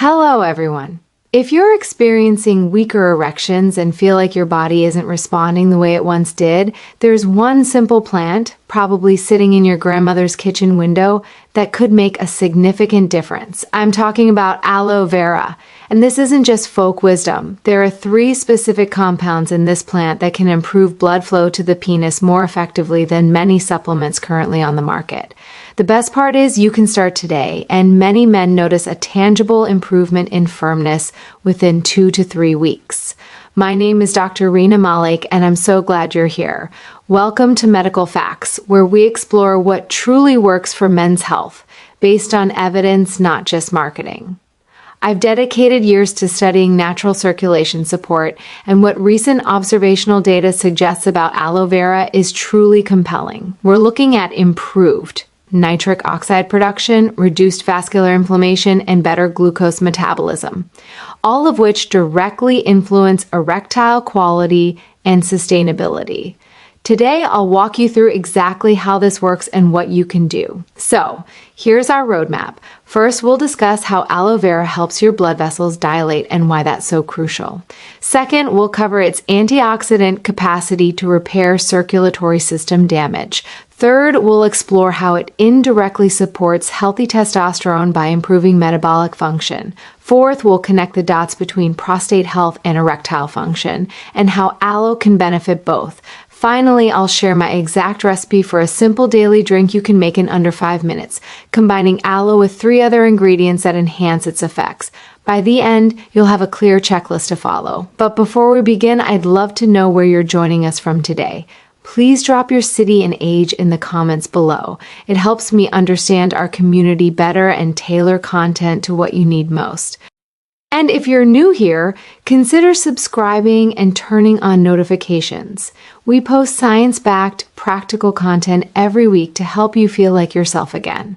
Hello, everyone. If you're experiencing weaker erections and feel like your body isn't responding the way it once did, there's one simple plant, probably sitting in your grandmother's kitchen window, that could make a significant difference. I'm talking about aloe vera. And this isn't just folk wisdom. There are 3 specific compounds in this plant that can improve blood flow to the penis more effectively than many supplements currently on the market. The best part is you can start today, and many men notice a tangible improvement in firmness within 2 to 3 weeks. My name is Dr. Rina Malik, and I'm so glad you're here. Welcome to Medical Facts, where we explore what truly works for men's health, based on evidence, not just marketing. I've dedicated years to studying natural circulation support, and what recent observational data suggests about aloe vera is truly compelling. We're looking at improved nitric oxide production, reduced vascular inflammation, and better glucose metabolism, all of which directly influence erectile quality and sustainability. Today, I'll walk you through exactly how this works and what you can do. So, here's our roadmap. First, we'll discuss how aloe vera helps your blood vessels dilate and why that's so crucial. Second, we'll cover its antioxidant capacity to repair circulatory system damage. Third, we'll explore how it indirectly supports healthy testosterone by improving metabolic function. Fourth, we'll connect the dots between prostate health and erectile function, and how aloe can benefit both. Finally, I'll share my exact recipe for a simple daily drink you can make in under 5 minutes, combining aloe with 3 other ingredients that enhance its effects. By the end, you'll have a clear checklist to follow. But before we begin, I'd love to know where you're joining us from today. Please drop your city and age in the comments below. It helps me understand our community better and tailor content to what you need most. And if you're new here, consider subscribing and turning on notifications. We post science-backed, practical content every week to help you feel like yourself again.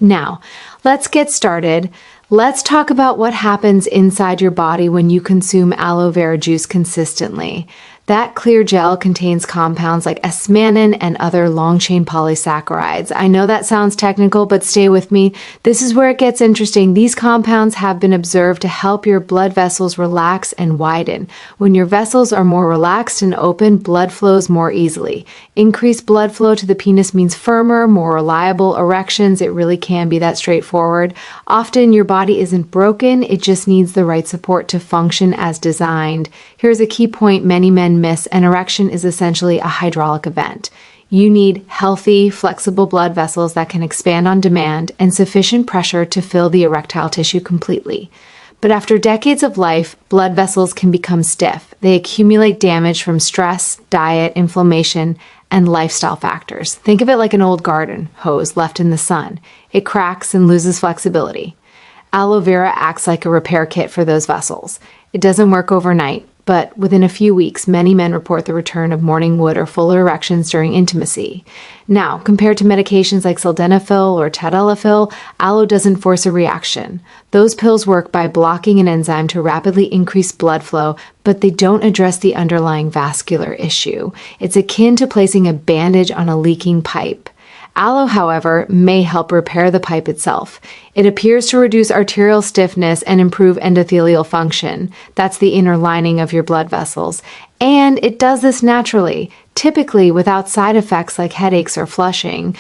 Now, let's get started. Let's talk about what happens inside your body when you consume aloe vera juice consistently. That clear gel contains compounds like asmannan and other long-chain polysaccharides. I know that sounds technical, but stay with me. This is where it gets interesting. These compounds have been observed to help your blood vessels relax and widen. When your vessels are more relaxed and open, blood flows more easily. Increased blood flow to the penis means firmer, more reliable erections. It really can be that straightforward. Often your body isn't broken, it just needs the right support to function as designed. Here's a key point many men miss: an erection is essentially a hydraulic event. You need healthy, flexible blood vessels that can expand on demand and sufficient pressure to fill the erectile tissue completely. But after decades of life, blood vessels can become stiff. They accumulate damage from stress, diet, inflammation, and lifestyle factors. Think of it like an old garden hose left in the sun. It cracks and loses flexibility. Aloe vera acts like a repair kit for those vessels. It doesn't work overnight, but within a few weeks, many men report the return of morning wood or fuller erections during intimacy. Now, compared to medications like sildenafil or tadalafil, aloe doesn't force a reaction. Those pills work by blocking an enzyme to rapidly increase blood flow, but they don't address the underlying vascular issue. It's akin to placing a bandage on a leaking pipe. Aloe, however, may help repair the pipe itself. It appears to reduce arterial stiffness and improve endothelial function. That's the inner lining of your blood vessels. And it does this naturally, typically without side effects like headaches or flushing.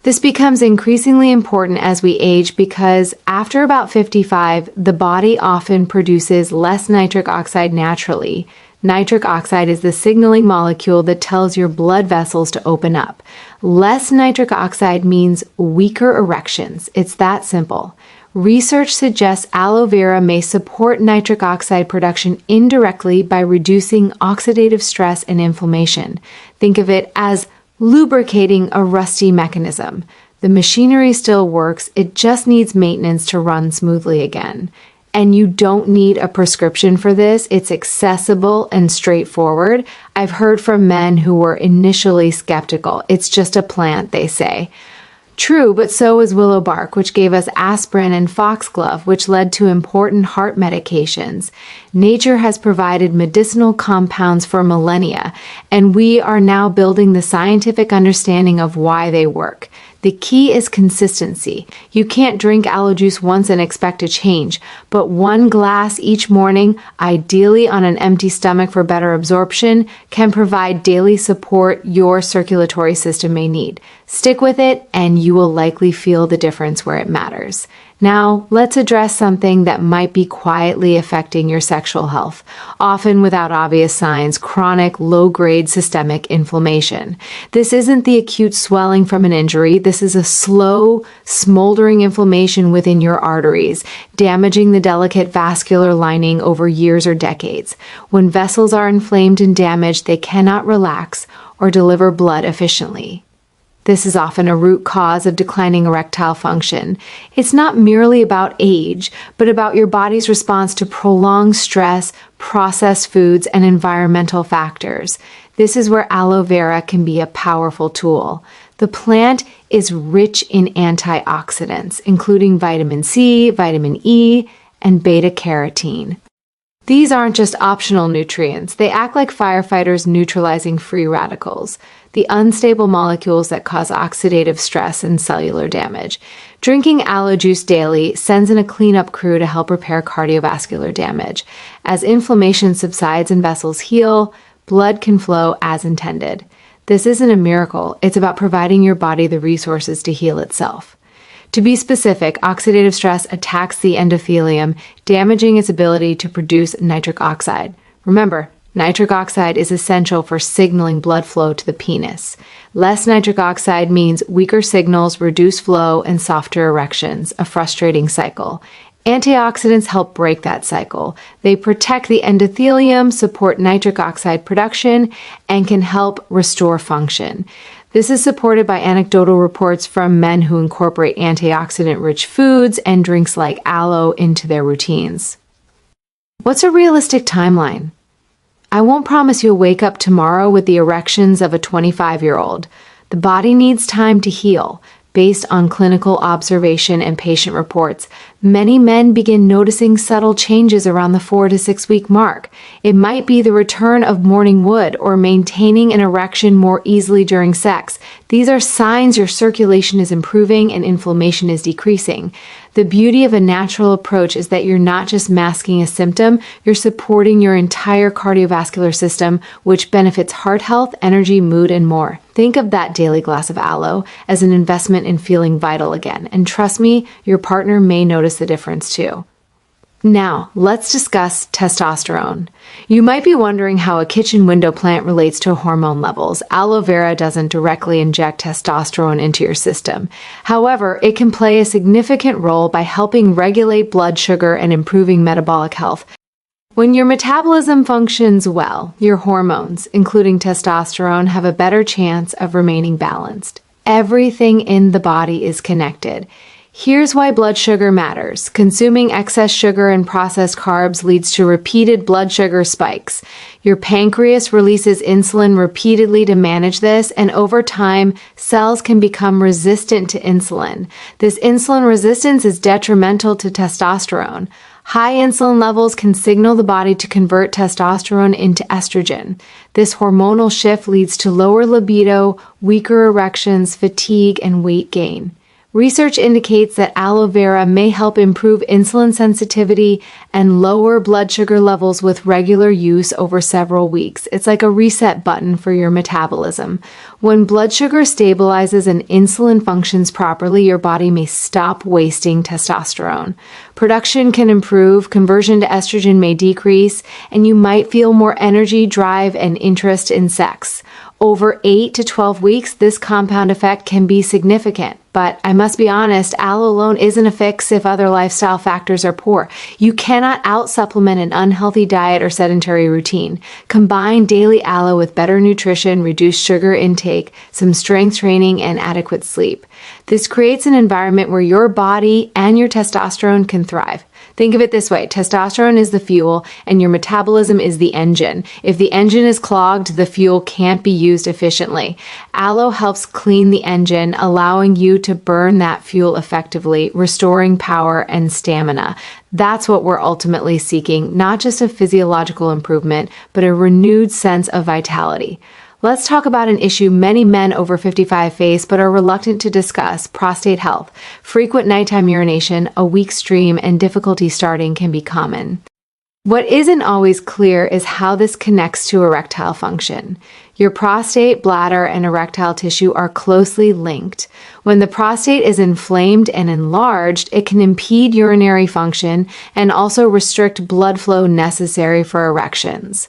This becomes increasingly important as we age because after about 55, the body often produces less nitric oxide naturally. Nitric oxide is the signaling molecule that tells your blood vessels to open up. Less nitric oxide means weaker erections. It's that simple. Research suggests aloe vera may support nitric oxide production indirectly by reducing oxidative stress and inflammation. Think of it as lubricating a rusty mechanism. The machinery still works, it just needs maintenance to run smoothly again. And you don't need a prescription for this. It's accessible and straightforward. I've heard from men who were initially skeptical. It's just a plant, they say. True, but so is willow bark, which gave us aspirin, and foxglove, which led to important heart medications. Nature has provided medicinal compounds for millennia, and we are now building the scientific understanding of why they work. The key is consistency. You can't drink aloe juice once and expect a change, but one glass each morning, ideally on an empty stomach for better absorption, can provide daily support your circulatory system may need. Stick with it, and you will likely feel the difference where it matters. Now, let's address something that might be quietly affecting your sexual health, often without obvious signs: chronic, low-grade systemic inflammation. This isn't the acute swelling from an injury. This is a slow, smoldering inflammation within your arteries, damaging the delicate vascular lining over years or decades. When vessels are inflamed and damaged, they cannot relax or deliver blood efficiently. This is often a root cause of declining erectile function. It's not merely about age, but about your body's response to prolonged stress, processed foods, and environmental factors. This is where aloe vera can be a powerful tool. The plant is rich in antioxidants, including vitamin C, vitamin E, and beta-carotene. These aren't just optional nutrients. They act like firefighters neutralizing free radicals, the unstable molecules that cause oxidative stress and cellular damage. Drinking aloe juice daily sends in a cleanup crew to help repair cardiovascular damage. As inflammation subsides and vessels heal, blood can flow as intended. This isn't a miracle. It's about providing your body the resources to heal itself. To be specific, oxidative stress attacks the endothelium, damaging its ability to produce nitric oxide. Remember, nitric oxide is essential for signaling blood flow to the penis. Less nitric oxide means weaker signals, reduced flow, and softer erections, a frustrating cycle. Antioxidants help break that cycle. They protect the endothelium, support nitric oxide production, and can help restore function. This is supported by anecdotal reports from men who incorporate antioxidant-rich foods and drinks like aloe into their routines. What's a realistic timeline? I won't promise you'll wake up tomorrow with the erections of a 25-year-old. The body needs time to heal. Based on clinical observation and patient reports, many men begin noticing subtle changes around the 4 to 6 week mark. It might be the return of morning wood or maintaining an erection more easily during sex. These are signs your circulation is improving and inflammation is decreasing. The beauty of a natural approach is that you're not just masking a symptom, you're supporting your entire cardiovascular system, which benefits heart health, energy, mood, and more. Think of that daily glass of aloe as an investment in feeling vital again, and trust me, your partner may notice the difference too. Now, let's discuss testosterone. You might be wondering how a kitchen window plant relates to hormone levels. Aloe vera doesn't directly inject testosterone into your system. However, it can play a significant role by helping regulate blood sugar and improving metabolic health. When your metabolism functions well, your hormones, including testosterone, have a better chance of remaining balanced. Everything in the body is connected. Here's why blood sugar matters. Consuming excess sugar and processed carbs leads to repeated blood sugar spikes. Your pancreas releases insulin repeatedly to manage this, and over time, cells can become resistant to insulin. This insulin resistance is detrimental to testosterone. High insulin levels can signal the body to convert testosterone into estrogen. This hormonal shift leads to lower libido, weaker erections, fatigue, and weight gain. Research indicates that aloe vera may help improve insulin sensitivity and lower blood sugar levels with regular use over several weeks. It's like a reset button for your metabolism. When blood sugar stabilizes and insulin functions properly, your body may stop wasting testosterone. Production can improve, conversion to estrogen may decrease, and you might feel more energy, drive, and interest in sex. Over 8 to 12 weeks, this compound effect can be significant. But I must be honest, aloe alone isn't a fix if other lifestyle factors are poor. You cannot out-supplement an unhealthy diet or sedentary routine. Combine daily aloe with better nutrition, reduced sugar intake, some strength training, and adequate sleep. This creates an environment where your body and your testosterone can thrive. Think of it this way: testosterone is the fuel and your metabolism is the engine. If the engine is clogged, the fuel can't be used efficiently. Aloe helps clean the engine, allowing you to burn that fuel effectively, restoring power and stamina. That's what we're ultimately seeking, not just a physiological improvement, but a renewed sense of vitality. Let's talk about an issue many men over 55 face but are reluctant to discuss: prostate health. Frequent nighttime urination, a weak stream, and difficulty starting can be common. What isn't always clear is how this connects to erectile function. Your prostate, bladder, and erectile tissue are closely linked. When the prostate is inflamed and enlarged, it can impede urinary function and also restrict blood flow necessary for erections.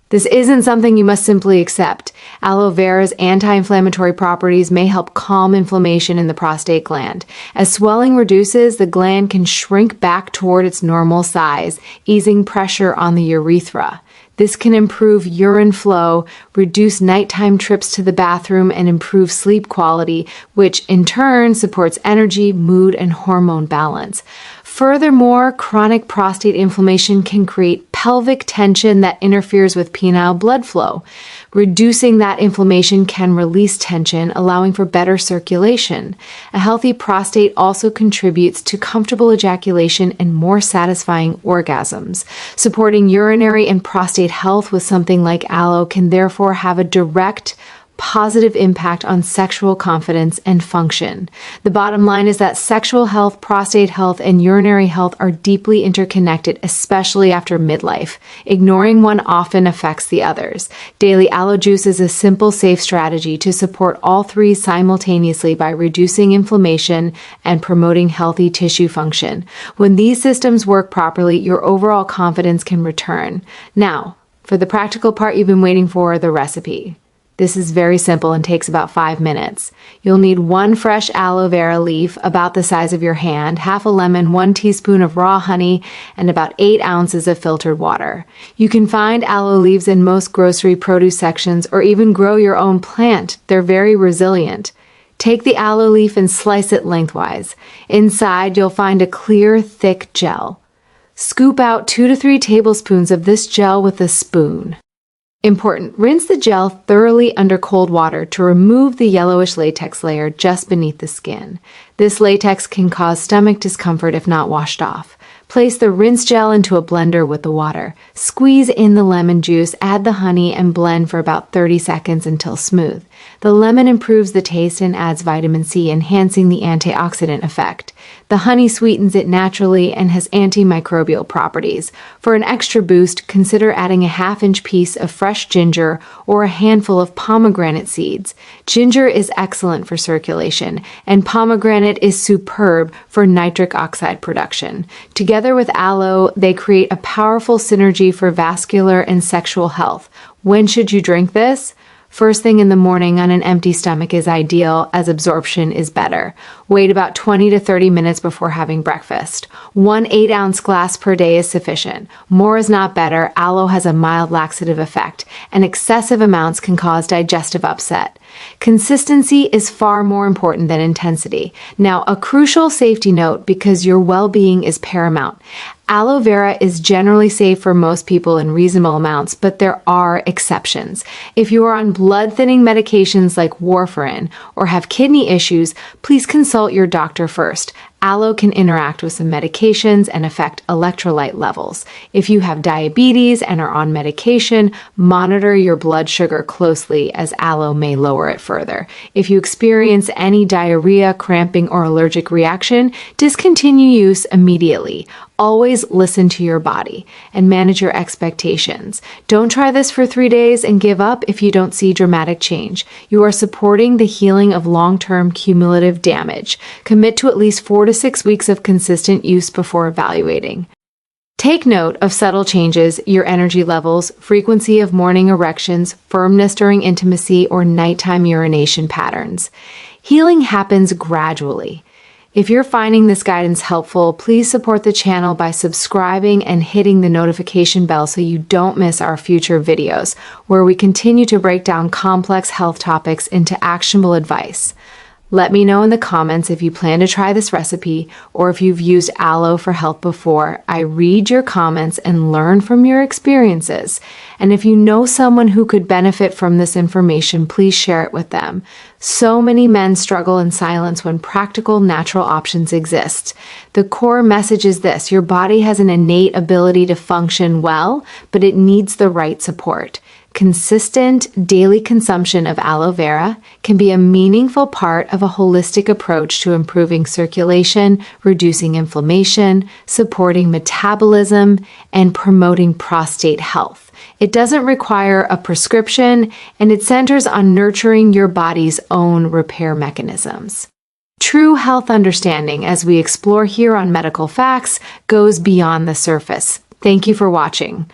This isn't something you must simply accept. Aloe vera's anti-inflammatory properties may help calm inflammation in the prostate gland. As swelling reduces, the gland can shrink back toward its normal size, easing pressure on the urethra. This can improve urine flow, reduce nighttime trips to the bathroom, and improve sleep quality, which in turn supports energy, mood, and hormone balance. Furthermore, chronic prostate inflammation can create pelvic tension that interferes with penile blood flow. Reducing that inflammation can release tension, allowing for better circulation. A healthy prostate also contributes to comfortable ejaculation and more satisfying orgasms. Supporting urinary and prostate health with something like aloe can therefore have a direct positive impact on sexual confidence and function. The bottom line is that sexual health, prostate health, and urinary health are deeply interconnected, especially after midlife. Ignoring one often affects the others. Daily aloe juice is a simple, safe strategy to support all three simultaneously by reducing inflammation and promoting healthy tissue function. When these systems work properly, your overall confidence can return. Now, for the practical part you've been waiting for, the recipe. This is very simple and takes about 5 minutes. You'll need 1 fresh aloe vera leaf about the size of your hand, half a lemon, 1 teaspoon of raw honey, and about 8 ounces of filtered water. You can find aloe leaves in most grocery produce sections or even grow your own plant. They're very resilient. Take the aloe leaf and slice it lengthwise. Inside, you'll find a clear, thick gel. Scoop out 2 to 3 tablespoons of this gel with a spoon. Important: rinse the gel thoroughly under cold water to remove the yellowish latex layer just beneath the skin. This latex can cause stomach discomfort if not washed off. Place the rinse gel into a blender with the water. Squeeze in the lemon juice, add the honey, and blend for about 30 seconds until smooth. The lemon improves the taste and adds vitamin C, enhancing the antioxidant effect. The honey sweetens it naturally and has antimicrobial properties. For an extra boost, consider adding a ½ inch piece of fresh ginger or a handful of pomegranate seeds. Ginger is excellent for circulation, and pomegranate is superb for nitric oxide production. Together with aloe, they create a powerful synergy for vascular and sexual health. When should you drink this? First thing in the morning on an empty stomach is ideal, as absorption is better. Wait about 20 to 30 minutes before having breakfast. 1 8-ounce glass per day is sufficient. More is not better. Aloe has a mild laxative effect, and excessive amounts can cause digestive upset. Consistency is far more important than intensity. Now, a crucial safety note, because your well-being is paramount. Aloe vera is generally safe for most people in reasonable amounts, but there are exceptions. If you are on blood-thinning medications like warfarin or have kidney issues, please consult your doctor first. Aloe can interact with some medications and affect electrolyte levels. If you have diabetes and are on medication, monitor your blood sugar closely, as aloe may lower it further. If you experience any diarrhea, cramping, or allergic reaction, discontinue use immediately. Always listen to your body and manage your expectations. Don't try this for 3 days and give up if you don't see dramatic change. You are supporting the healing of long-term cumulative damage. Commit to at least 4 to 6 weeks of consistent use before evaluating. Take note of subtle changes: your energy levels, frequency of morning erections, firmness during intimacy, or nighttime urination patterns. Healing happens gradually. If you're finding this guidance helpful, please support the channel by subscribing and hitting the notification bell so you don't miss our future videos, where we continue to break down complex health topics into actionable advice. Let me know in the comments if you plan to try this recipe or if you've used aloe for health before. I read your comments and learn from your experiences. And if you know someone who could benefit from this information, please share it with them. So many men struggle in silence when practical, natural options exist. The core message is this: your body has an innate ability to function well, but it needs the right support. Consistent daily consumption of aloe vera can be a meaningful part of a holistic approach to improving circulation, reducing inflammation, supporting metabolism, and promoting prostate health. It doesn't require a prescription, and it centers on nurturing your body's own repair mechanisms. True health understanding, as we explore here on Medical Facts, goes beyond the surface. Thank you for watching.